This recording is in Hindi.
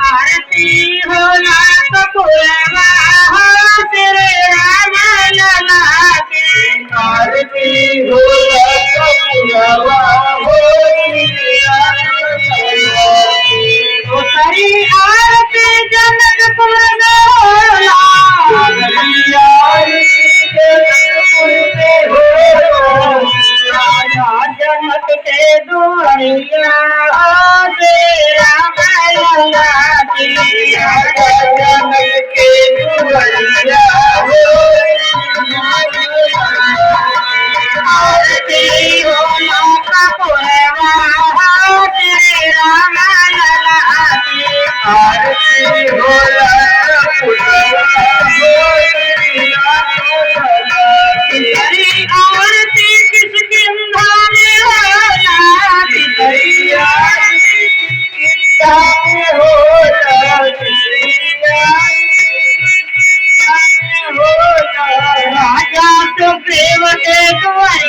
आरती होला कपूरवा हो तेरे राम लला की आरती होला कपूरवा हो तेरे राम लला की सारी आरती जनकपुर में होला जनक के दुआरिया राम लला की जनक के दुआरिया आरती होला कपूरवा तेरे राम लला की आरती होला कपूरवा तेरी आरती किस गिंधा में होला तेरी आरती किस गिंधा में होला राजा सुग्रीव के द्वार